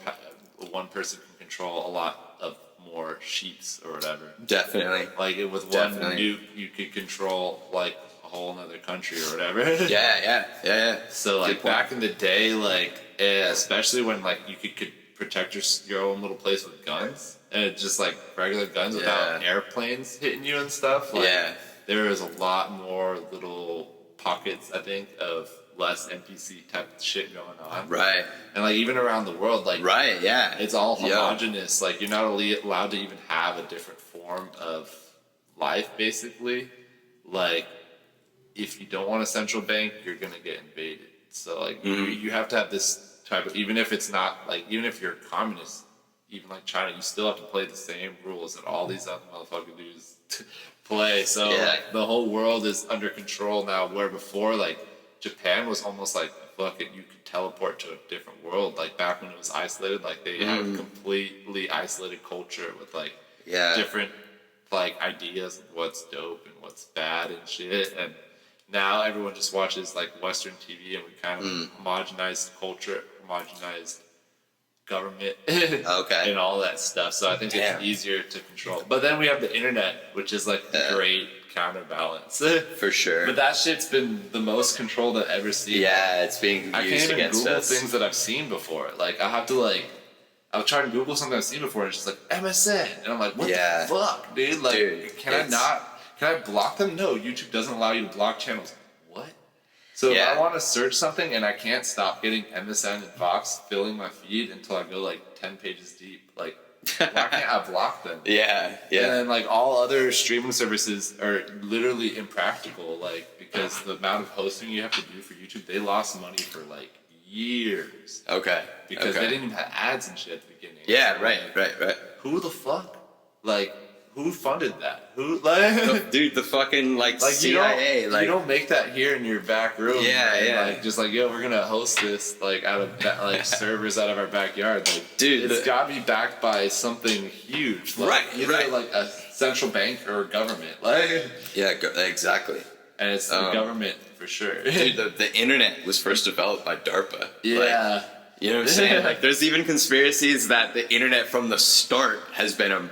one person can control a lot of more sheeps or whatever. Definitely. Like, with one nuke, you could control, like, a whole other country or whatever. Yeah. So, like, back in the day, like, especially when, like, you could protect your own little place with guns, and just, like, regular guns without airplanes hitting you and stuff. Like, there is a lot more little pockets, I think, of less NPC type shit going on. Right. And like even around the world, like it's all homogenous. Like you're not allowed to even have a different form of life, basically. Like if you don't want a central bank, you're gonna get invaded. So like you have to have this type of, even if it's not like, even if you're a communist, even like China, you still have to play the same rules that all these other motherfuckers do play. So like the whole world is under control now, where before like Japan was almost like, fuck it, you could teleport to a different world. Like back when it was isolated, like they had a completely isolated culture with like different like ideas of what's dope and what's bad and shit. And now everyone just watches like Western TV, and we kind of homogenized culture, homogenized government and all that stuff. So I think it's easier to control. But then we have the internet, which is like the great counterbalance. For sure. But that shit's been the most controlled I've ever seen. Yeah, it's being used I can't even against Google us. things that I've seen before. Like I have to like, I'll try to Google something I've seen before, and it's just like MSN, and I'm like, what the fuck, dude? Like, can I block them? No, YouTube doesn't allow you to block channels. What? So if I want to search something and I can't stop getting MSN and Vox filling my feed until I go like 10 pages deep, like why can't I block them? Yeah. And then like all other streaming services are literally impractical, like because the amount of hosting you have to do for YouTube, they lost money for like years. Because they didn't even have ads and shit at the beginning. Yeah, so, right. Who the fuck? Like, who funded that? Who like? Dude, the fucking like CIA. You don't make that here in your back room. Yeah. Like just like, yo, we're gonna host this like out of like servers out of our backyard. Like, dude, it's gotta be backed by something huge. Like, either like a central bank or government. Like, exactly. And it's the government for sure. Dude, the internet was first developed by DARPA. Yeah. Like, you know what I'm saying? Like, there's even conspiracies that the internet from the start has been a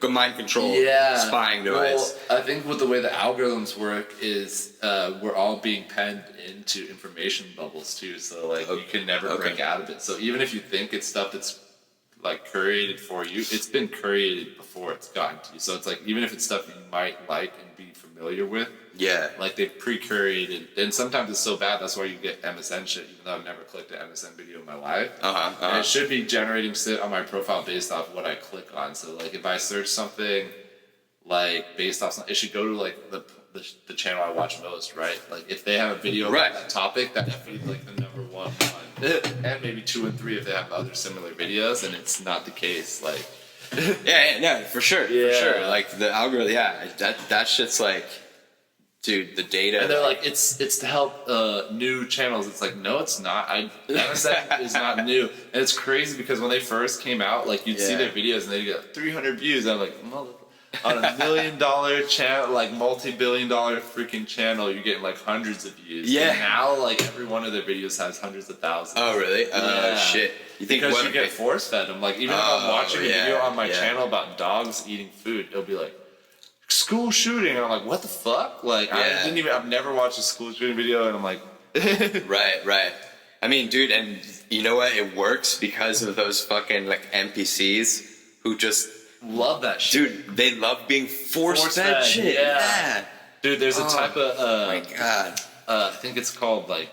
mind control spying device. Well, I think with the way the algorithms work is we're all being penned into information bubbles too. So like you can never break out of it. So even if you think it's stuff that's like curated for you, it's been curated before it's gotten to you. So it's like even if it's stuff that you might like and be familiar with, like they've pre-curated, and sometimes it's so bad that's why you get MSN shit, even though I've never clicked an MSN video in my life. And it should be generating shit on my profile based off what I click on. So like if I search something like based off something, it should go to like the channel I watch most, right? Like if they have a video about that topic, that would be like the number one, and maybe 2 and 3 if they have other similar videos, and it's not the case. Like for sure. Like the algorithm, that shit's like, dude, the data. And they're like, it's to help new channels. It's like, no, it's not. MSN is not new. And it's crazy because when they first came out, like you'd see their videos and they'd get 300 views. I'm like, on $1 million channel, like multi-billion-dollar freaking channel, you're getting like hundreds of views. And now, like every one of their videos has hundreds of thousands. Oh, really? Shit. You think because you get force-fed them. Like even if I'm watching a video on my channel about dogs eating food, it'll be like, school shooting, and I'm like, what the fuck? Like I've never watched a school shooting video, and I'm like right. I mean, dude, and you know what? It works because of those fucking like NPCs who just love that shit. Dude, they love being force-fed shit. Yeah. Dude, there's a type of my god. I think it's called like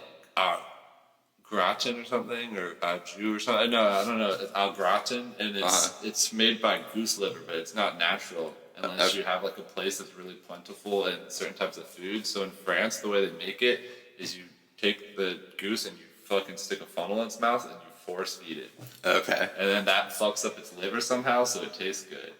gratin or something, or au or something. No, I don't know. It's au gratin, and it's made by goose liver, but it's not natural. Unless you have like a place that's really plentiful in certain types of food. So in France, the way they make it is you take the goose and you fucking stick a funnel in its mouth and you force feed it. Okay. And then that fucks up its liver somehow, so it tastes good.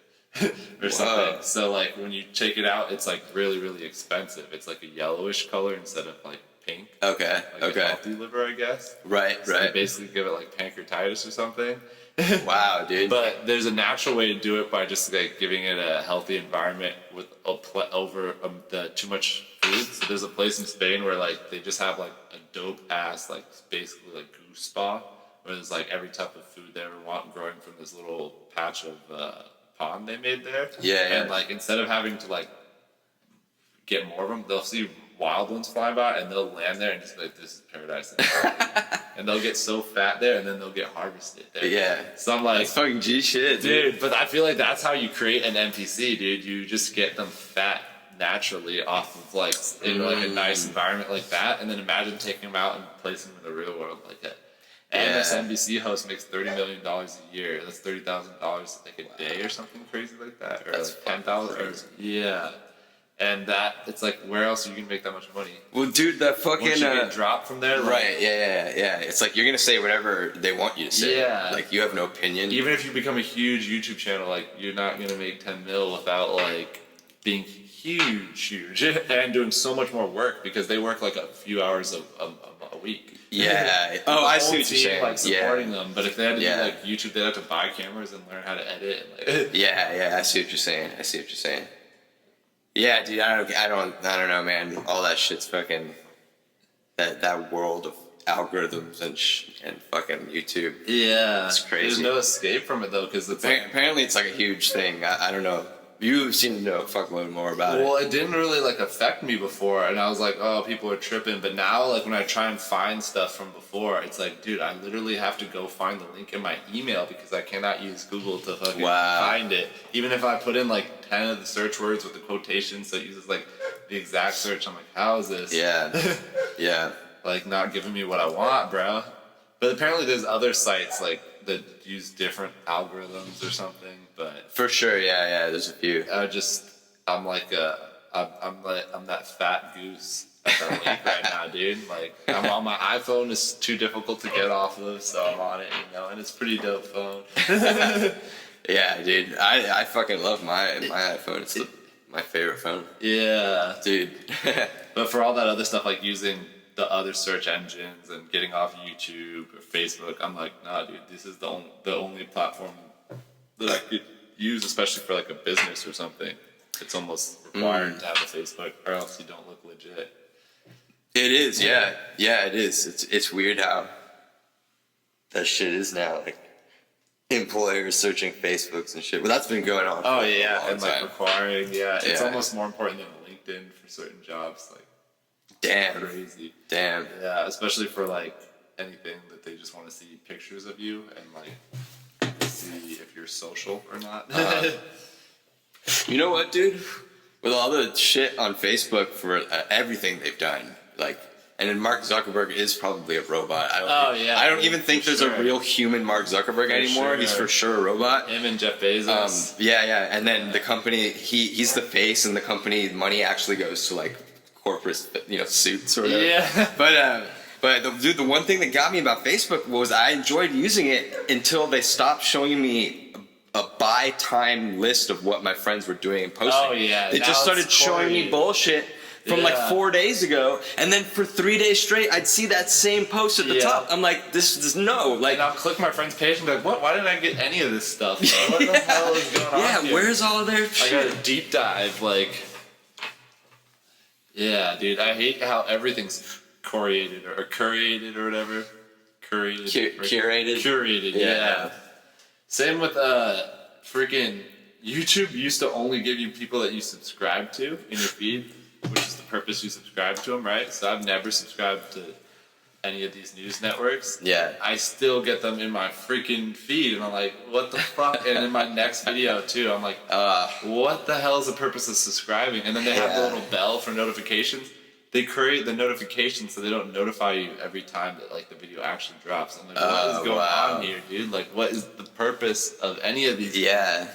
Or something. So like when you take it out, it's like really, really expensive. It's like a yellowish color instead of like pink. Okay. Like a healthy liver, I guess. Right. So they basically give it like pancreatitis or something. Wow, dude. But there's a natural way to do it by just like giving it a healthy environment with over the too much food. So there's a place in Spain where like they just have like a dope ass like basically like goose spa where there's like every type of food they ever want growing from this little patch of pond they made there. Yeah. And like instead of having to like get more of them, they'll see wild ones fly by and they'll land there and just be like, this is paradise. And they'll get so fat there and then they'll get harvested there. Yeah. So I'm like, that's fucking G shit, dude. But I feel like that's how you create an NPC, dude. You just get them fat naturally off of like in like a nice environment like that, and then imagine taking them out and placing them in the real world like that. MSNBC host makes $30 million a year. That's $30,000 like a day or something crazy like that, or that's like $10,000. Yeah. And that, it's like, where else are you going to make that much money? Well, dude, that fucking... Once you get dropped from there? Like, right, yeah. It's like, you're going to say whatever they want you to say. Yeah. Like, you have no opinion. Even if you become a huge YouTube channel, like, you're not going to make 10 mil without, like, being huge, and doing so much more work, because they work, like, a few hours a week. Yeah. Oh, I see what you're saying. Like, supporting them. But if they had to do, Yeah. like, YouTube, they'd have to buy cameras and learn how to edit. And, like, Yeah, I see what you're saying. Yeah, dude, I don't know, man. All that shit's fucking that world of algorithms and fucking YouTube. yeah. It's crazy. There's no escape from it, though, because it's like... Apparently, it's like a huge thing. I don't know. You seem to know a fuckload more about Well, it. it didn't really like affect me before, and I was like, oh, people are tripping. But now, like when I try and find stuff from before, it's like, dude, I literally have to go find the link in my email because I cannot use Google to fucking find it. Even if I put in like 10 of the search words with the quotations, so it uses like the exact search. I'm like, how is this? Yeah. Like not giving me what I want, bro. But apparently, there's other sites like that use different algorithms or something. But For sure, yeah. There's a few. I'm that fat goose at the link right now, dude. Like, I'm on my iPhone. It's too difficult to get off of, so I'm on it, and it's a pretty dope phone. Yeah, dude. I fucking love my iPhone. It's my favorite phone. Yeah. Dude. But for all that other stuff, like using the other search engines and getting off YouTube or Facebook, I'm like, nah, dude, this is the only platform that I could use, especially for like a business or something. It's almost required to have a Facebook, or else you don't look legit. It is, yeah. Yeah, it is. It's weird how that shit is now. Like, employers searching Facebooks and shit. Well, that's been going on. Oh, for yeah, a long and like time. requiring, it's Yeah. almost more important than LinkedIn for certain jobs. Like, Damn. crazy. Damn. Yeah, especially for like anything that they just want to see pictures of you and like see if you're social or not. You know what, dude? With all the shit on Facebook for everything they've done, like, and then Mark Zuckerberg is probably a robot. I don't even think there's a real human Mark Zuckerberg anymore. sure. He's for sure a robot. Him and Jeff Bezos. Yeah. And then the company, he's the face, and the company money actually goes to like corporate, suits or whatever. Yeah. But the one thing that got me about Facebook was I enjoyed using it until they stopped showing me a buy time list of what my friends were doing and posting. Oh, yeah. They Now just started it's showing me corny. bullshit from like 4 days ago, and then for 3 days straight, I'd see that same post at the top. I'm like, this is no. Like, And I'll click my friend's page and be like, what? Why didn't I get any of this stuff? What the hell is going on here? where's all their I shit? got a deep dive, like... Yeah, dude, I hate how everything's curated or whatever. Curated. Curated? Yeah. Same with freaking YouTube used to only give you people that you subscribe to in your feed, which is the purpose you subscribe to them, right? So I've never subscribed to any of these news networks. Yeah. I still get them in my freaking feed, and I'm like, what the fuck? And in my next video too, I'm like, what the hell is the purpose of subscribing? And then they have the little bell for notifications. they create the notification so they don't notify you every time that like the video actually drops. I'm like, what is going on here, dude? Like, what is the purpose of any of these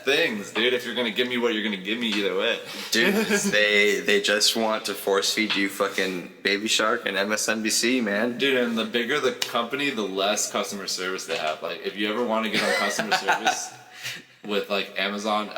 things, dude? If you're gonna give me what you're gonna give me either way, dude, they just want to force feed you fucking Baby Shark and MSNBC, man. Dude, and the bigger the company, the less customer service they have. Like, if you ever want to get on customer service with like Amazon,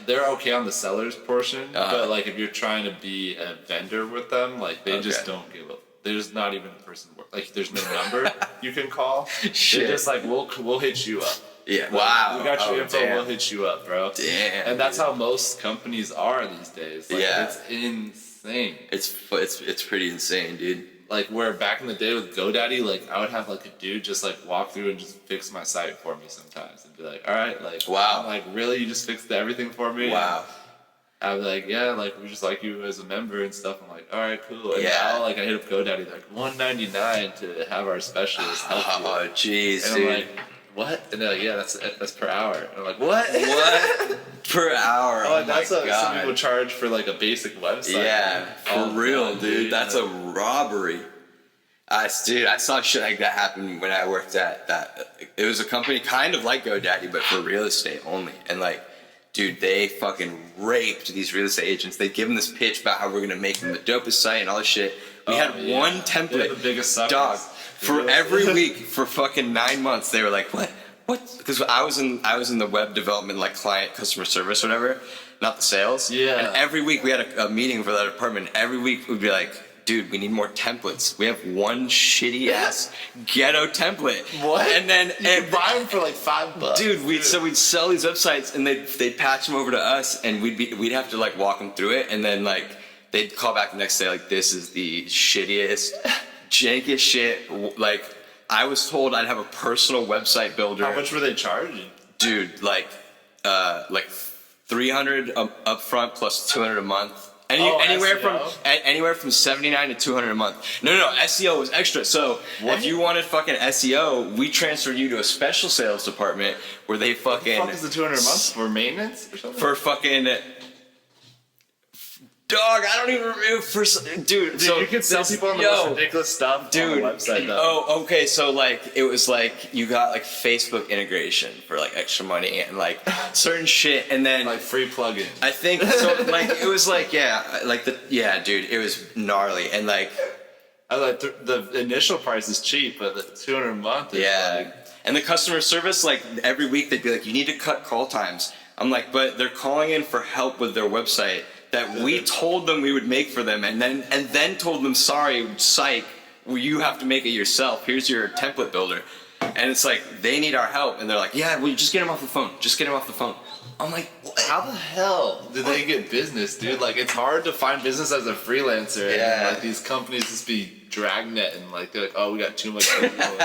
they're okay on the seller's portion, but like if you're trying to be a vendor with them, like they just don't give up. There's not even a person like there's no number you can call. Shit. They're just like we'll hit you up. Yeah. Like, Wow. We got your info. Damn. We'll hit you up, bro. Damn. And that's how most companies are these days. Like, it's insane. It's pretty insane, dude. Like where back in the day with GoDaddy, like I would have like a dude just like walk through and just fix my site for me sometimes and be like, all right, like wow, I'm like really, you just fixed everything for me? Wow. And I'd be like, yeah, like we just like you as a member and stuff. I'm like, all right, cool. And now like I hit up GoDaddy like $199 to have our specialist help you. Oh jeez, and dude. I'm like, what? And they're like, yeah, that's per hour. And I'm like, what? What? Per hour? Oh, that's what some people charge for like a basic website. Yeah, for real, dude. That's a robbery. Dude, I saw shit like that happen when I worked at that. It was a company kind of like GoDaddy, but for real estate only. And like, dude, they fucking raped these real estate agents. They'd give them this pitch about how we're gonna make them the dopest site and all this shit. We had one template. They're the biggest suckers. Dog. For every week, for fucking 9 months, they were like, what? Because I was in the web development, like client customer service or whatever, not the sales. Yeah. And every week we had a meeting for that department. Every week we'd be like, dude, we need more templates. We have one shitty ass ghetto template. What? And then you buy them for like $5. Dude, we'd sell these websites and they'd patch them over to us and we'd have to like walk them through it and then like they'd call back the next day like this is the shittiest, jankiest shit. Like I was told I'd have a personal website builder. How much were they charging? Dude, like $300 up front plus $200 a month. Anywhere from $79 to $200 a month. No, SEO was extra. So if you wanted fucking SEO, we transferred you to a special sales department where they fucking. What the fuck is the $200 a month for maintenance or something? For fucking. Dog, I don't even remember. Dude, so you could sell people on the most ridiculous stuff on the website, though. Oh, okay. So like, it was like you got like Facebook integration for like extra money and like certain shit, and then like free plugin. I think so. Like it was like dude, it was gnarly and like. I like the initial price is cheap, but the $200 a month is like. And the customer service, like every week they'd be like, you need to cut call times. I'm like, but they're calling in for help with their website that we told them we would make for them, and then told them, sorry, psych, you have to make it yourself. Here's your template builder. And it's like, they need our help. And they're like, yeah, well, just get him off the phone. Just get him off the phone. I'm like, what? How the hell do they get business, dude? Like, it's hard to find business as a freelancer. Yeah. And, like, these companies just be dragnet and, like, they're like, oh, we got too much people.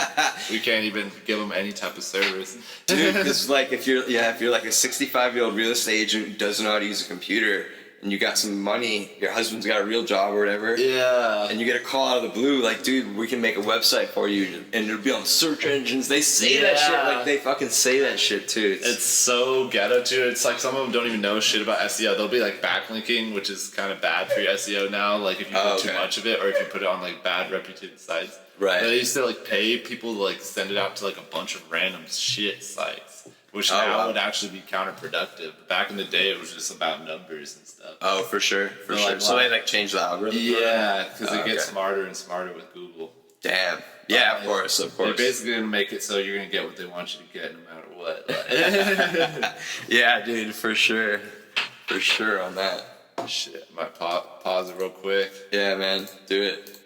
We can't even give them any type of service. Dude, because, like, if you're like a 65-year-old real estate agent who doesn't know how to use a computer, and you got some money, your husband's got a real job or whatever. Yeah. And you get a call out of the blue, like, dude, we can make a website for you, and it'll be on search engines. They say that shit, like, they fucking say that shit, too. It's so ghetto, too. It's like some of them don't even know shit about SEO. They'll be, like, backlinking, which is kind of bad for your SEO now, like, if you put too much of it, or if you put it on, like, bad reputed sites. Right. They used to, like, pay people to, like, send it out to, like, a bunch of random shit sites. Which now would actually be counterproductive. But back in the day, it was just about numbers and stuff. Oh, for sure, for sure. Like, so they like changed the algorithm. Yeah, because it gets smarter and smarter with Google. Damn. Yeah, of course. They're basically gonna make it so you're gonna get what they want you to get, no matter what. Yeah, dude, for sure on that. Shit, might pause it real quick. Yeah, man, do it.